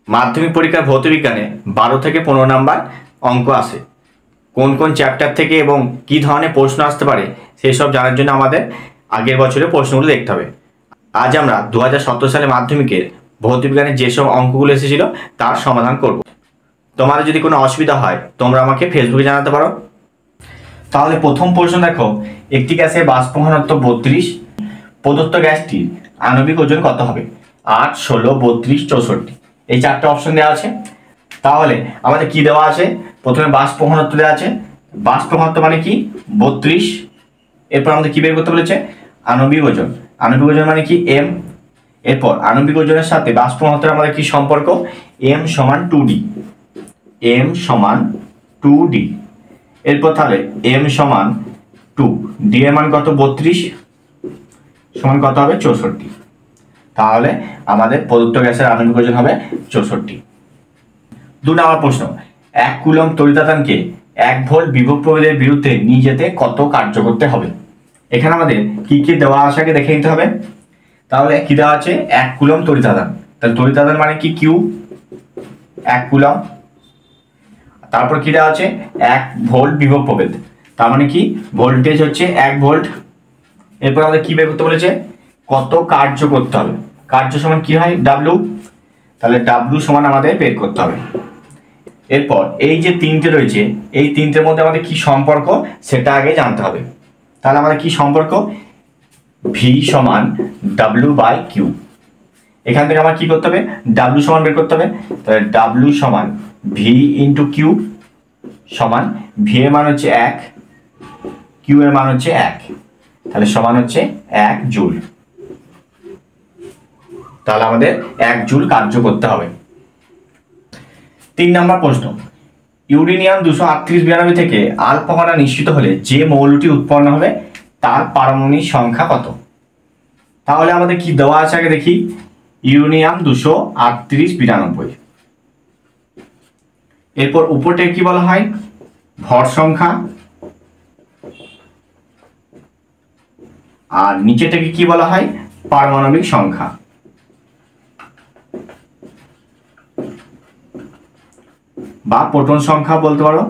মাধ্যমিক পরীক্ষার ভৌত বিজ্ঞানে 12 থেকে 15 নাম্বার অঙ্ক আসে। কোন কোন চ্যাপ্টার থেকে এবং কি ধরনের প্রশ্ন আসতে পারে সেই সব জানার জন্য আমাদের আগের বছরের প্রশ্নগুলো দেখতে হবে। আজ আমরা 2017 সালে মাধ্যমিকের ভৌত বিজ্ঞানের যেসব অঙ্কগুলো এসেছিল তার সমাধান করব। তোমাদের যদি কোনো অসুবিধা হয় তোমরা আমাকে ফেসবুকে জানাতে পারো। তাহলে প্রথম প্রশ্ন দেখো, একটি গ্যাসের বাষ্প ঘনত্ব 32, প্রদত্ত গ্যাসটির আণবিক ওজন কত হবে? 8, 16, 32, 64। এই চারটে অপশন দেওয়া আছে। তাহলে আমাদের কি দেওয়া আছে? প্রথমে বাষ্প ঘনত্ব দেওয়া আছে। বাষ্প ঘনত্ব মানে কি? 32। এরপর আমাদের কি বের করতে বলেছে? আণবিক ওজন। আণবিক ওজন মানে কি? m। এরপর আণবিক ওজনের সাথে বাষ্প ঘনত্বের আমাদের কি সম্পর্ক? m সমান 2d। m সমান 2d। এরপর তাহলে m সমান 2, d এর মান কত? 32 সমান কত হবে? 64। তাহলে আমাদের প্রদত্ত গ্যাসের আণবিক ওজন হবে 64। 2 নম্বর প্রশ্ন, 1 কুলম্ব তড়িতাদানকে 1 ভোল্ট বিভব প্রভেদের বিরুদ্ধে নিয়ে যেতে কত কার্য করতে হবে? এখানে আমাদের কি কি দেওয়া আছে আগে দেখে নিতে হবে। তাহলে কি দেওয়া আছে? 1 কুলম্ব তড়িতাদান। তাহলে তড়িতাদান মানে কি? Q, 1 coulomb. তারপর কি দেওয়া আছে? 1 ভোল্ট বিভব প্রভেদ, তার মানে কি? ভোল্টেজ হচ্ছে 1 ভোল্ট। এরপর আমাদের কি বের করতে বলেছে? কত কার্য করতে হবে। কার্য সমান কি হয়? ডাব্লিউ। তাহলে ডাব্লিউ সমান আমাদের বের করতে হবে। এরপর এই যে তিনটে রয়েছে, এই তিনটের মধ্যে আমাদের কি সম্পর্ক সেটা আগে জানতে হবে। তাহলে আমাদের কি সম্পর্ক? ভি সমান ডাব্লিউ বাই কিউ। এখান থেকে আমার কি করতে হবে? ডাব্লিউ সমান বের করতে হবে। তাহলে ডাব্লিউ সমান ভি ইন্টু কিউ সমান, ভি এর মান হচ্ছে 1, কিউ এর মান হচ্ছে 1, তাহলে সমান হচ্ছে 1 জুল। তাহলে আমাদের 1 জুল কার্য করতে হবে। 3 নম্বর প্রশ্ন, ইউরেনিয়াম 23892 থেকে আলফা কণা নিঃসৃত হলে যে মৌলটি উৎপন্ন হবে তার পারমাণবিক সংখ্যা কত? তাহলে আমাদের কি দেওয়া আছে আগে দেখি। ইউরেনিয়াম 23892। এরপর উপরটা কি বলা হয়? ভর সংখ্যা। আর নিচেটাকে কি বলা হয়? পারমাণবিক সংখ্যা বা প্রোটন সংখ্যা বলতে পারো।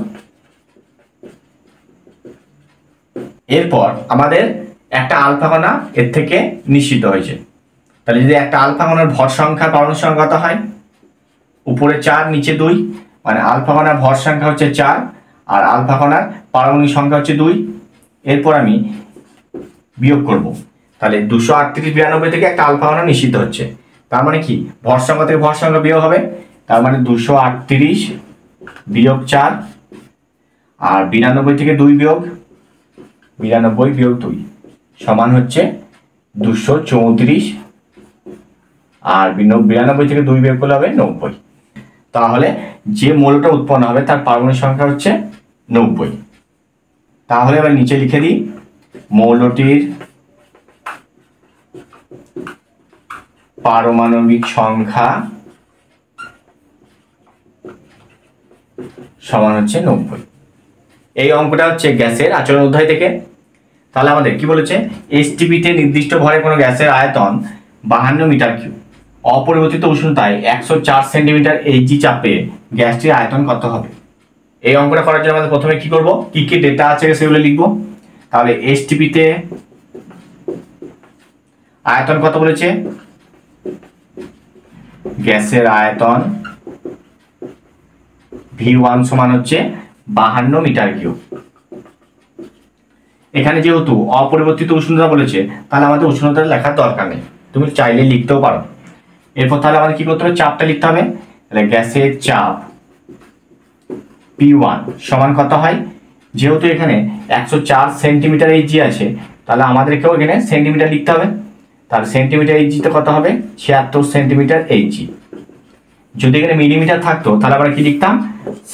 এরপর আমাদের একটা আলফা কণা এর থেকে নিঃসৃত হয়েছে। তাহলে যদি একটা আলফা কণার ভর সংখ্যা পারমাণবিক সংখ্যা কত হয়? উপরে 4 নিচে 2, মানে আলফা কণার ভর সংখ্যা হচ্ছে 4 আর আলফা কণার পারমাণবিক সংখ্যা হচ্ছে 2। এরপর আমি বিয়োগ করব। তাহলে 23892 থেকে একটা আলফা কণা নিঃসৃত হচ্ছে, তার মানে কি? ভর সংখ্যা থেকে ভর সংখ্যা বিয়োগ হবে, তার মানে 238 বিয়োগ 4 আর 92 থেকে 2 বিয়োগ 92 বিয়োগ 2 সমান হচ্ছে 234 আর 92 থেকে 2 বিয়োগ করলে হবে 90। তাহলে যে মৌলটা উৎপন্ন হবে তার পারমাণবিক সংখ্যা হচ্ছে 90। তাহলে এবার নিচে লিখে দিই, মৌলটির পারমাণবিক সংখ্যা সমান হচ্ছে 90। এই অঙ্কটা হচ্ছে গ্যাসের আচরণ অধ্যায় থেকে। তাহলে আমাদের কি বলেছে? এসটিপিতে নির্দিষ্ট ভরে কোনো গ্যাসের আয়তন 52 মিটার কিউব, অপরিবর্তিত উষ্ণতায় 104 সেন্টিমিটার এইচজি চাপে গ্যাসটির আয়তন কত হবে? এই অঙ্কটা করার জন্য আমাদের প্রথমে কি করব? কি কি ডেটা আছে সেগুলো লিখবো। তাহলে এসটিপিতে আয়তন কত বলেছে? গ্যাসের আয়তন V1 সমান হচ্ছে 52 মিটার কিউব। এখানে যেহেতু অপরিবর্তিত উষ্ণতা বলেছে তাহলে আমাদের উষ্ণতা লেখার দরকার নেই, তুমি চাইলে লিখতেও পারো। এরপর তাহলে আমাদের কি করতে হবে? চাপটা লিখতে হবে। তাহলে গ্যাসের চাপ P1 সমান কত হয়? যেহেতু এখানে 104 সেন্টিমিটার এইচজি আছে তাহলে আমাদেরকেও এখানে সেন্টিমিটার লিখতে হবে। তাহলে সেন্টিমিটার এইচজিতে কত হবে? 76 সেন্টিমিটার এইচজি। যদি এখানে মিলিমিটার থাকতো তাহলে আমরা কি লিখতাম?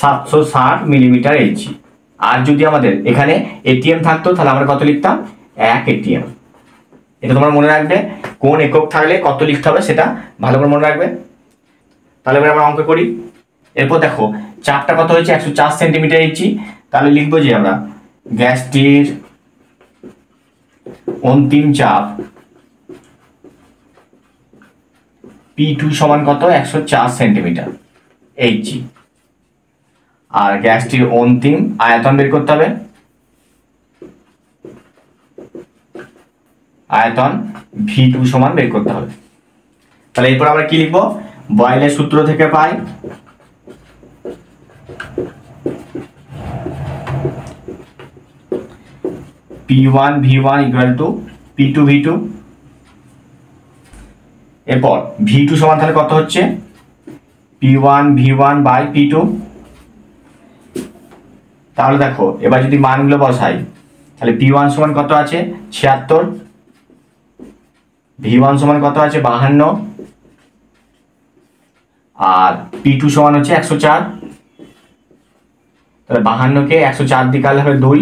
760 মিলিমিটার এইচজি। আর যদি আমাদের এখানে এটিএম থাকতো তাহলে আমরা কত লিখতাম? 1 এটিএম। এটা তোমরা মনে রাখবে, কোন একক থাকলে কত লিখতে হবে সেটা ভালো করে মনে রাখবে। তাহলে এবার আমরা অঙ্ক করি। এরপর দেখো চাপটা কত হয়েছে? 104 সেন্টিমিটার এইচজি। তাহলে লিখবো যে আমরা গ্যাসটির অন্তিম চাপ P2 সমান কত 104 সেন্টিমিটার Hg। আর গ্যাসটির অন্তিম আয়তন বের করতে হবে, আয়তন V2 সমান বের করতে হবে। তাহলে এরপর আমরা কি লিখবো, বয়েলের সূত্র থেকে পাই P1 V1 equal to P2 V2। এরপর V2 সমান তাহলে কত হচ্ছে P1 V1 বাই P2। তাহলে দেখো এবার যদি মানগুলো বসাই তাহলে P1 সমান কত আছে 76, V1 সমান কত আছে 52, আর P2 সমান হচ্ছে 104। তাহলে 52 কে 104 দিয়ে কাটলে হবে 2,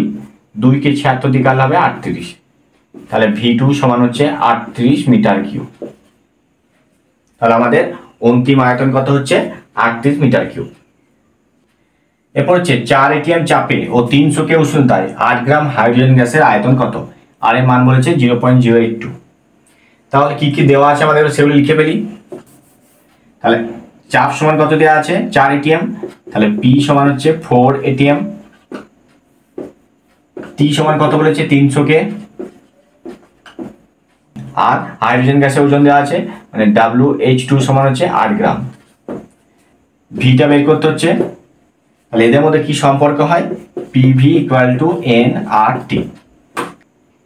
2 কে 76 দিয়ে কাটলে হবে 38। তাহলে V2 সমান হচ্ছে 38 মিটার কিউব। তাহলে আমাদের অন্তিম আয়তন কত হচ্ছে 38 মিটার কিউব। এরপর হচ্ছে 4 atm চাপে ও 300 কে উষ্ণতায় 8 গ্রাম হাইড্রোজেন গ্যাসের আয়তন কত, আর এর মান বলেছে 0.082। তাহলে কি কি দেওয়া আছে আমাদের সেগুলো লিখে ফেলি। তাহলে চাপ সমান কত দেওয়া আছে 4 atm, তাহলে P সমান হচ্ছে 4 atm, T সমান কত বলেছে 300 কে, আর হাইড্রোজেন গ্যাসের ওজন দেওয়া আছে মানে WH2 সমান হচ্ছে 8 গ্রাম। ভিটা বের করতে হচ্ছে, তাহলে এদের মধ্যে কি সম্পর্ক হয় PV ইকুয়াল টু nRT।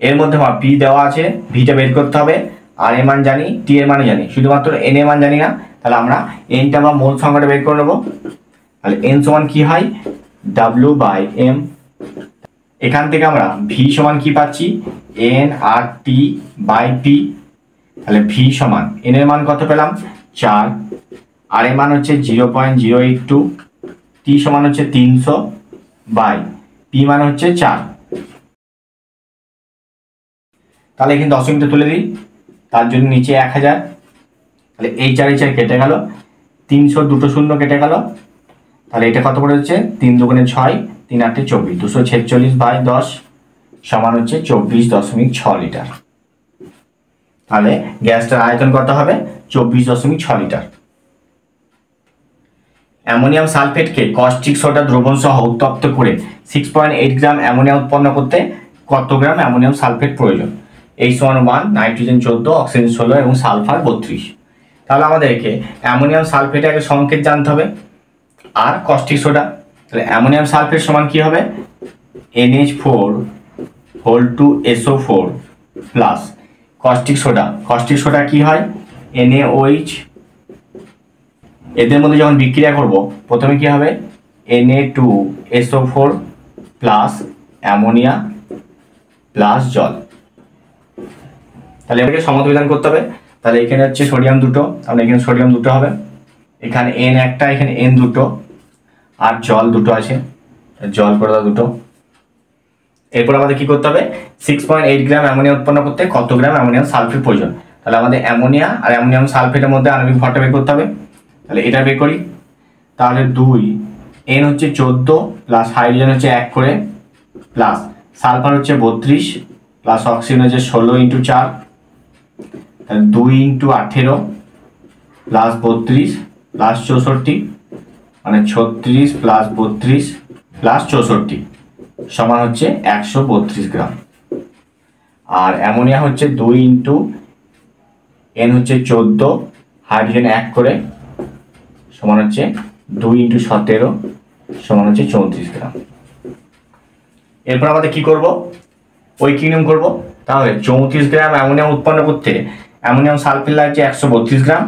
এর মধ্যে আমার P দেওয়া আছে, ভিটা বের করতে হবে, আর এর মান জানি, T এর মান জানি, শুধুমাত্র n এর মান জানি না। তাহলে আমরা nটা বা মোল সংখ্যাটা বের করে নেব। তাহলে n সমান কি হয় W/m। এখান থেকে আমরা V সমান কি পাচ্ছি nRT/P। তাহলে V সমান n এর মান কত পেলাম 4, আর এর মান হচ্ছে 0.082, T সমান হচ্ছে 300 বাই P মান হচ্ছে 4। তাহলে এখানে দশমিকটা তুলে দিই, তার জন্য নিচে 1000। তাহলে এই 4 কেটে গেল, 300 দুটো শূন্য কেটে গেল, তাহলে এটা কত পড়ে হচ্ছে 3 দুগুণে 6, 3 8 24, 246 বাই 10 সমান হচ্ছে 24.6 লিটার। তাহলে গ্যাসটার আয়তন কত হবে 24.6 লিটার। অ্যামোনিয়াম সালফেটকে কস্টিক সোডা দ্রবণ সহ উত্তপ্ত করে 6.8 গ্রাম অ্যামোনিয়া উৎপন্ন করতে কত গ্রাম অ্যামোনিয়াম সালফেট প্রয়োজন। H সমান 1, নাইট্রোজেন 14, অক্সিজেন 16 এবং সালফার 32। তাহলে আমাদেরকে অ্যামোনিয়াম সালফেটের আগে সংকেত জানতে হবে আর কস্টিক সোডা। তাহলে অ্যামোনিয়াম সালফেট সমান কি হবে NH4 প্লাস কস্টিক সোডা কি হয় NaOH। এদের মধ্যে যখন বিক্রিয়া করব প্রথমে কি হবে Na2SO4 প্লাস অ্যামোনিয়া প্লাস জল। তাহলে এটাকে সমতুল্যায়ন করতে হবে। তাহলে এখানে হচ্ছে সোডিয়াম দুটো, তাহলে এখানে সোডিয়াম দুটো হবে, এখানে N একটা, এখানে N দুটো, আর জল দুটো আছে, জল করে দাও দুটো। এরপর আমাদের কি করতে হবে 6.8 গ্রাম অ্যামোনিয়া উৎপন্ন করতে কত গ্রাম অ্যামোনিয়াম সালফেট প্রয়োজন। তাহলে আমাদের অ্যামোনিয়া আর অ্যামোনিয়াম সালফেটের মধ্যে আণবিক ভরটা বের করতে হবে। তাহলে এটা বের করি, তাহলে 2, N হচ্ছে 14 প্লাস হাইড্রোজেন হচ্ছে 1 করে প্লাস সালফার হচ্ছে 32 প্লাস অক্সিজেন হচ্ছে 16 × 4, তাহলে 2 × 18 প্লাস 32 প্লাস 64, মানে 36 প্লাস 32 প্লাস 64 সমান হচ্ছে 132 গ্রাম। আর অ্যামোনিয়া হচ্ছে 2 × N হচ্ছে 14, হাইড্রোজেন 1 করে সমান হচ্ছে 2 × 17 সমান হচ্ছে 34 গ্রাম। এরপর আমাদের কি করব ঐকিক নিয়ম করব। তাহলে 34 গ্রাম অ্যামোনিয়াম উৎপন্ন করতে অ্যামোনিয়াম সালফেট লাগছে 132 গ্রাম,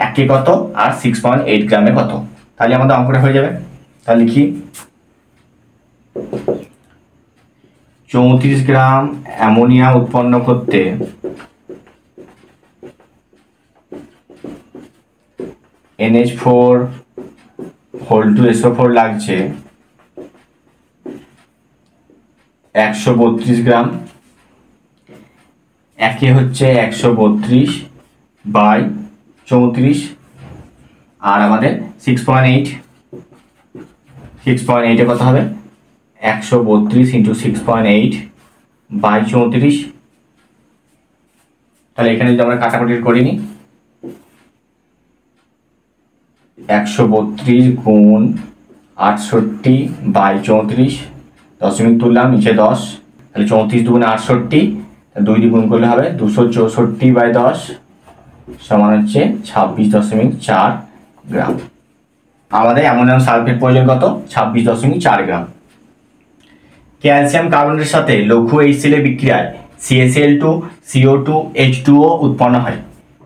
একে কত আর 6.8 গ্রামে কত। তাহলে আমাদের অঙ্কটা হয়ে যাবে। তাহলে লিখি 34 গ্রাম অ্যামোনিয়া উৎপন্ন করতে NH4 লাগছে 132 গ্রাম, একে হচ্ছে 132 বাই 34, আর আমাদের 6.8 এ কত হবে 132 × 6.8 বাই 34। তাহলে এখানে যদি আমরা কাটাকুটি করিনি 132 গুণ 68 বাই 34, দশমিক তুললাম, নিচে 10, তাহলে 34 দুগুণে 68, 2 দিয়ে গুণ করলে হবে 264 বাই 10 সমান হচ্ছে 26.4 গ্রাম। আমাদের অ্যামোনিয়াম সালফেট প্রয়োজন কত? 26.4 গ্রাম। ক্যালসিয়াম কার্বনেটের সাথে লঘু HCl এর বিক্রিয়ায় CaCl2, CO2, H2O উৎপন্ন হয়।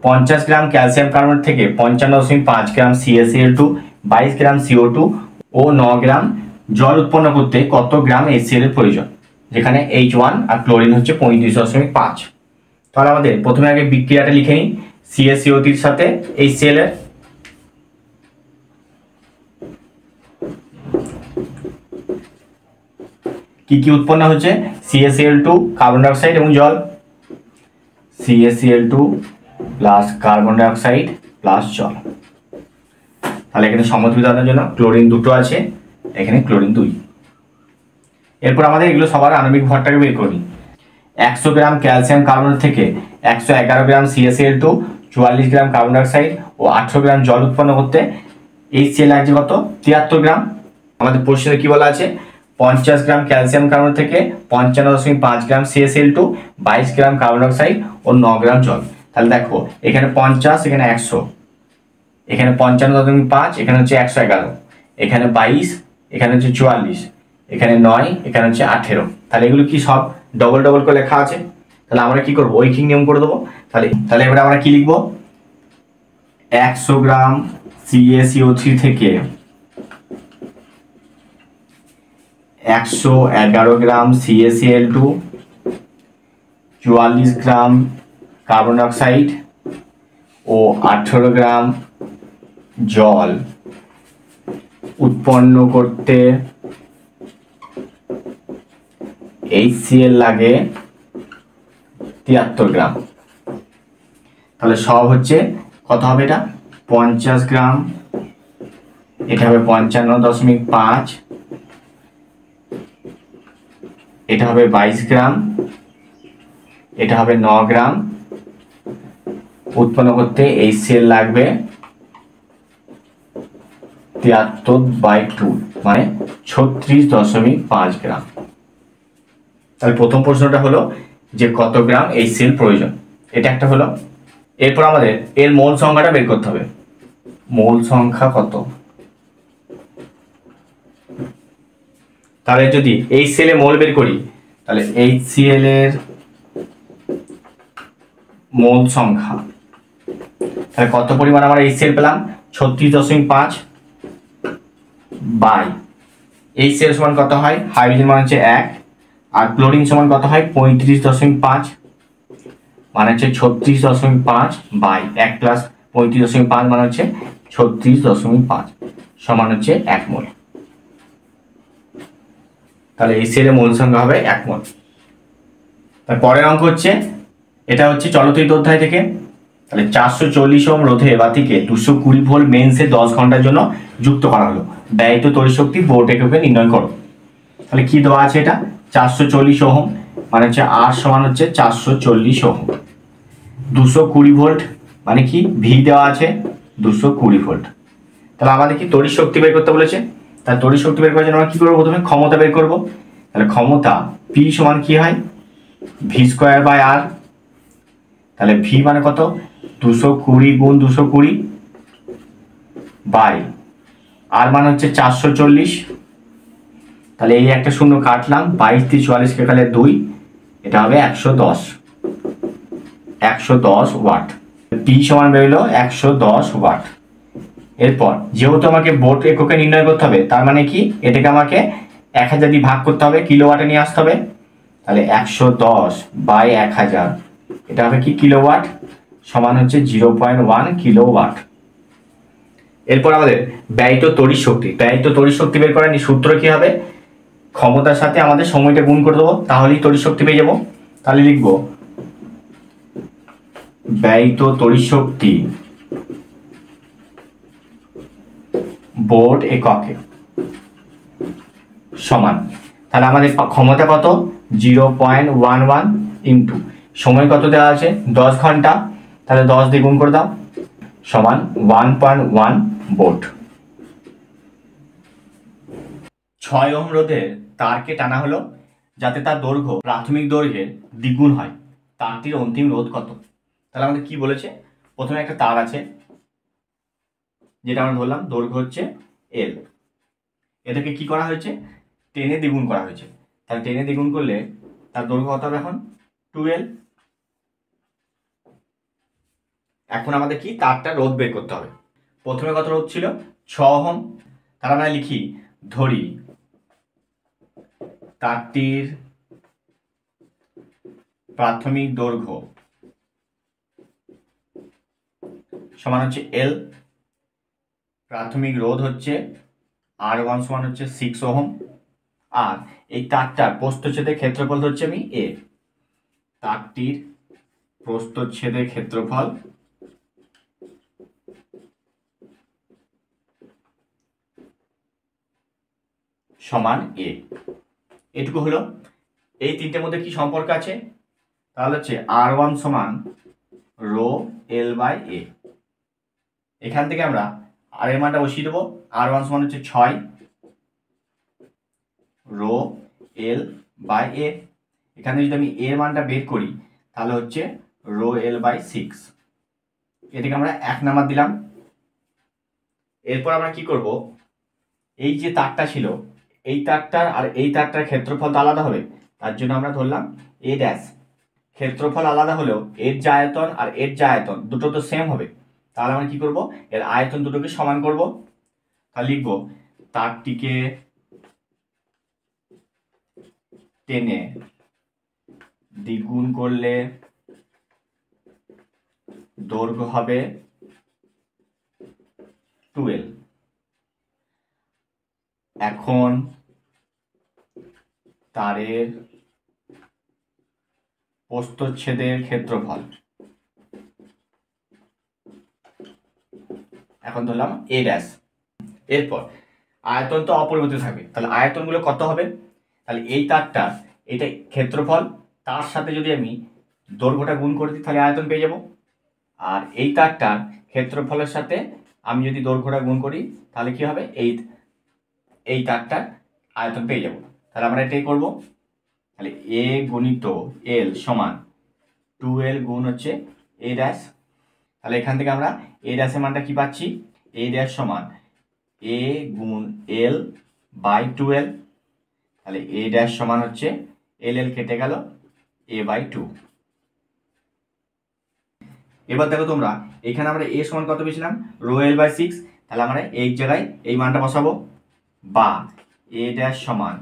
50 গ্রাম ক্যালসিয়াম কার্বনেট থেকে 55.5 গ্রাম CaCl2, 22 গ্রাম CO2 ও 9 গ্রাম জল উৎপন্ন করতে কত গ্রাম HCl এর প্রয়োজন? যেখানে H1 আর ক্লোরিন হচ্ছে 35.5। তাহলে আমাদের প্রথমে আগে বিক্রিয়াটা লিখে নিই। CaCO3 এর সাথে HCl এর কি কি উৎপন্ন হচ্ছে? CaCl2, কার্বন ডাইঅক্সাইড এবং জল। CaCl2 plus carbon dioxide plus জল। তাহলে এখানে সমতুল্যতার জন্য ক্লোরিন 2টো আছে, এখানে ক্লোরিন 2। এরপর আমাদের এগুলো সবার আণবিক ভরটাকে বের করি। 100 গ্রাম ক্যালসিয়াম কার্বনেট থেকে 111 গ্রাম CaCl2, 44 গ্রাম কার্বন ডাইঅক্সাইড ও 18 গ্রাম জল উৎপন্ন করতে HCl লাগছে কত? 73 গ্রাম। আমাদের প্রশ্নে কি বলা আছে? 50 গ্রাম ক্যালসিয়াম কার্বনেট থেকে 55.5 গ্রাম CaCl2, 22 গ্রাম কার্বন ডাইঅক্সাইড ও 9 গ্রাম জল। তাহলে দেখো এখানে 50, এখানে 100, এখানে 55.5, এখানে হচ্ছে 111, এখানে 22, এখানে হচ্ছে 44, এখানে 9, এখানে হচ্ছে 18। তাহলে এগুলো কি সব ডবল ডবল করে লেখা আছে। তাহলে আমরা কি করবো? ঐকিক নিয়ম করে দেবো। তাহলে এবারে আমরা কি লিখবো? 100 গ্রাম CaCO3 থেকে 111 গ্রাম CaCl2, 44 গ্রাম কার্বন ডাইঅক্সাইড ও 18 গ্রাম জল উৎপন্ন করতে HCl লাগে 73 গ্রাম। তাহলে সব হচ্ছে কত হবে? এটা 50 গ্রাম, এটা হবে 55.5, এটা হবে 22 গ্রাম, এটা হবে 9 গ্রাম। উৎপন্ন করতে HCl লাগবে 73/2 মানে 36.5 গ্রাম। তাহলে প্রথম প্রশ্নটা হলো যে কত গ্রাম HCl প্রয়োজন, এটা একটা হলো। এরপর আমাদের এর মোল সংখ্যাটা বের করতে হবে। মোল সংখ্যা কত? তাহলে যদি HCl এর মোল বের করি, তাহলে HCl এর মোল সংখ্যা, তাহলে কত পরিমাণ আমরা HCl পেলাম? 36.5 বাই HCl সমান কত হয়? হাইড্রোজেন মান হচ্ছে 1 আর ক্লোরিন সমান কত হয়? 35.5 মানে হচ্ছে 36.5 বাই 1 প্লাস 35.5 মানে হচ্ছে 36.5 সমান হচ্ছে 1 মোল। তাহলে HCl এর মোল সংখ্যা হবে 1 মোল। তার পরের অঙ্ক হচ্ছে, এটা হচ্ছে চলতরিত অধ্যায় থেকে। তাহলে 440 ওহম রোধে বাতিকে 220 ভোল্ট মেইনসে 10 ঘন্টার জন্য যুক্ত করা হলো। ব্যয়িত তড়িৎ শক্তি ভোল্ট এককে নির্ণয় করো। তাহলে কি দেওয়া আছে? এটা 440 ওহম মানে হচ্ছে R সমান হচ্ছে 440 ওহম। 220 ভোল্ট মানে কি? V দেওয়া আছে 220 ভোল্ট। তাহলে আমাদের কি তড়িৎ শক্তি বের করতে বলেছে। তাহলে তড়িৎ শক্তি বের করার জন্য আমরা কি করবো? প্রথমে ক্ষমতা বের করব। তাহলে ক্ষমতা P সমান কি হয়? V²/R। তাহলে V মানে কত? 220 গুণ 220 বাই R মানে হচ্ছে 440। তাহলে এই একটা শূন্য কাটলাম, 22 দিয়ে 44 কে কাটলে 2, এটা হবে 110 ওয়াট। P সমান বেরোলো 110 ওয়াট। এরপর যেহেতু আমাকে ভোল্ট এককে নির্ণয় করতে হবে, তার মানে কি এটাকে আমাকে 1000 দিয়ে ভাগ করতে হবে, কিলোওয়াটে নিয়ে আসতে হবে। তাহলে 110 বাই 1000, এটা হবে কি? কিলোওয়াট, সমান হচ্ছে 0.1 কিলোওয়াট। এরপর আমাদের ব্যয়িত তড়িৎ শক্তি বের করার সূত্র কি হবে? ক্ষমতার সাথে আমাদের সময়টা গুণ করে দেবো, তাহলেই তড়িৎ শক্তি পেয়ে যাবো। তাহলে লিখবো ব্যয়িত তড়িৎ শক্তি ভোল্ট এককে সমান, তাহলে আমাদের ক্ষমতা কত? 0.11 ইন্টু সময় কত দেওয়া আছে? 10 ঘন্টা। তাহলে 10 দিয়ে গুণ করে দাও, সমান 1.1 বোর্ড। 6 ওহম রোধের তারকে টানা হলো যাতে তার দৈর্ঘ্য প্রাথমিক দৈর্ঘ্যের দ্বিগুণ হয়, তারটির অন্তিম রোধ কত? তাহলে আমাদের কি বলেছে, প্রথমে একটা তার আছে যেটা আমরা ধরলাম দৈর্ঘ্য হচ্ছে এল, এটাকে কি করা হয়েছে, টেনে দ্বিগুণ করা হয়েছে। তাহলে টেনে দ্বিগুণ করলে তার দৈর্ঘ্য কত হবে, এখন 12। এখন আমাদের কি তারটা রোধ বের করতে হবে। প্রথমে কত রোধ ছিল, 6 ওহম। তার আমরা লিখি, ধরি তারটির প্রাথমিক দৈর্ঘ্য সমান হচ্ছে এল, প্রাথমিক রোধ হচ্ছে R1 সমান হচ্ছে 6 ওহম, আর এই তারটার প্রস্থচ্ছেদের ক্ষেত্রফল হচ্ছে আমি এ। তারটির প্রস্থচ্ছেদের ক্ষেত্রফল সমান এ। এটুকু হলো। এই তিনটের মধ্যে কি সম্পর্ক আছে, তাহলে হচ্ছে R1 সমান রো এল বাই এ। এখান থেকে আমরা আর এর মানটা বসিয়ে দেবো। R1 সমান হচ্ছে 6 রো এল বাই এ। এখানে যদি আমি এর মানটা বের করি তাহলে হচ্ছে রো এল বাই 6। এটাকে আমরা 1 নাম্বার দিলাম। এরপর আমরা কি করব, এই যে তারটা ছিল এই তারটার আর এই তারটার ক্ষেত্রফল তো আলাদা হবে, তার জন্য আমরা ধরলাম এ ড্যাশ। ক্ষেত্রফল আলাদা হলেও এর যে আয়তন আর এর যে আয়তন দুটো তো সেম হবে। তাহলে আমরা কি করব, এর আয়তন দুটোকে সমান করব। তাহলে লিখব তারটিকে টেনে দ্বিগুণ করলে দৈর্ঘ্য হবে 12। এখন তারের প্রস্থচ্ছেদের ক্ষেত্রফল, এখন ধরলাম এ ড্যাশ। এরপর আয়তন তো অপরিবর্তিত থাকবে, তাহলে আয়তনগুলো কত হবে, তাহলে এই তারটা এটা ক্ষেত্রফল, তার সাথে যদি আমি দৈর্ঘ্যটা গুণ করে দিই তাহলে আয়তন পেয়ে যাব। আর এই তারটার ক্ষেত্রফলের সাথে আমি যদি দৈর্ঘ্যটা গুণ করি তাহলে কি হবে, এই তারটার আয়তন পেয়ে যাব। তাহলে আমরা এটাই করব। তাহলে এ গুণিত এল সমান 2l গুণ হচ্ছে এ ড্যাশ। তাহলে এখান থেকে আমরা এ ড্যাশের মানটা কি পাচ্ছি, এ ড্যাশ সমান এ গুণ এল বাই 2l। তাহলে এ ড্যাশ সমান হচ্ছে এল কেটে গেল এ বাই 2। এবার দেখো তোমরা, এখানে আমরা এ সমান কত পেয়েছিলাম, রো এল বাই 6। তাহলে আমরা এই জায়গায় এই মানটা বসাবো, বা এ ড্যাশ সমান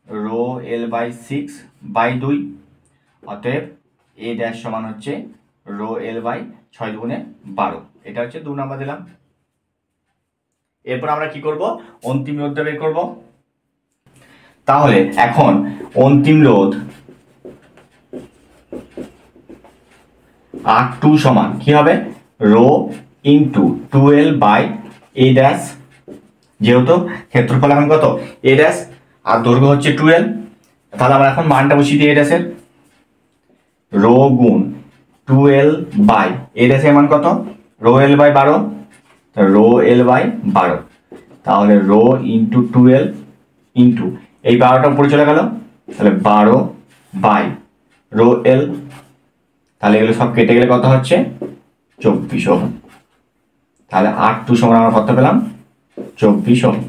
রো এল বাই 6 বাই 2। অতএব এ ড্যাশ সমান হচ্ছে রো এল বাই 6 দুগুণে 12। এটা হচ্ছে 2 নাম্বার দিলাম। এরপর আমরা কি করব, অন্তিম রোধটা বের করব। তাহলে এখন অন্তিম রোধ R2 সমান কি হবে, rho into 2l by A dash. যেহেতু ক্ষেত্রফল এখন কত এ ড্যাশ আর দৈর্ঘ্য হচ্ছে 2l, তাহলে আমরা এখন মানটা বসিয়ে দিই এ ড্যাশের। রো গুণ 2l বাই এ ড্যাশের মান কত, rho L by 12, rho L by 12। তাহলে রো ইন্টু 2l ইন্টু এই 12টা উপরে চলে গেল, তাহলে 12 বাই রো এল। তাহলে এগুলো সব কেটে গেলে কত হচ্ছে 24 ওহম। তাহলে R2 সমান আমরা কত পেলাম, 24 ওহম।